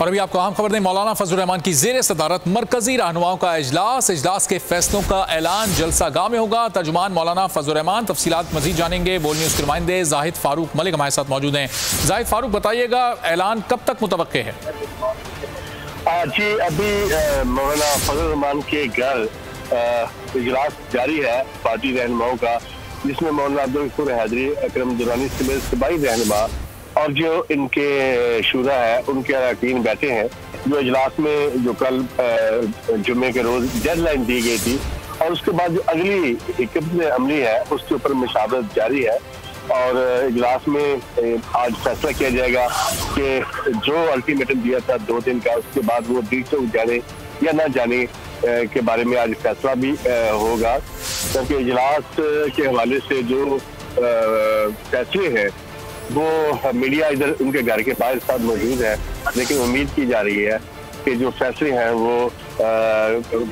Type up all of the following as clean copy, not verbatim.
और अभी आपको अहम खबर दें, मौलाना फजल रहमान की ज़ेर सदारत मरकजी रहनुमाओं का इजलास के फैसलों का ऐलान जलसा गाह में होगा। तर्जुमान मौलाना फजल रहमान, तफसीलात मजीद जानेंगे। बोल न्यूज़ के नुमाइंदे जाहिद फारूक मलिक हमारे साथ मौजूद हैं। जाहिद फारूक, बताइएगा ऐलान कब तक मुतवक्के है? जी, अभी मौलाना फजल रहमान के घर इजलास जारी है पार्टी रहनुमाओं का, जिसमें मौलाना अब्दुल गफूर हैदरी, अकरम दुरानी समेत सूबाई रहनुमा और जो इनके शुरा है उनके अरकान बैठे हैं। जो इजलास में जो कल जुम्मे के रोज डेडलाइन दी गई थी और उसके बाद जो अगली हिकमत अमली है उसके ऊपर मुशावरत जारी है और इजलास में आज फैसला किया जाएगा कि जो अल्टीमेटम दिया था 2 दिन का, उसके बाद वो डीसी जाने या ना जाने के बारे में आज फैसला भी होगा। क्योंकि इजलास के हवाले से जो फैसले हैं वो मीडिया इधर उनके घर के बाहर साथ मौजूद है, लेकिन उम्मीद की जा रही है कि जो फैसले हैं वो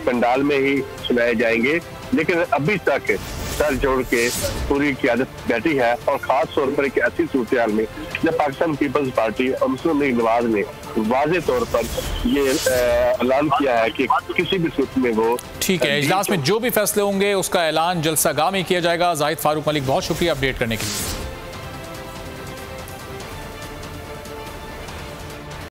पंडाल में ही सुनाए जाएंगे। लेकिन अभी तक सर जोड़ के पूरी क़यादत बैठी है और ख़ास तौर पर एक ऐसी सूरत हाल में जब पाकिस्तान पीपल्स पार्टी और मुस्लिम लीग नवाज ने वाज़े तौर पर ये ऐलान किया है कि किसी भी सूरत में वो ठीक है, इजलास में जो भी फैसले होंगे उसका ऐलान जलसा गाह में किया जाएगा। जाहिद फारूक मलिक, बहुत शुक्रिया अपडेट करने के लिए।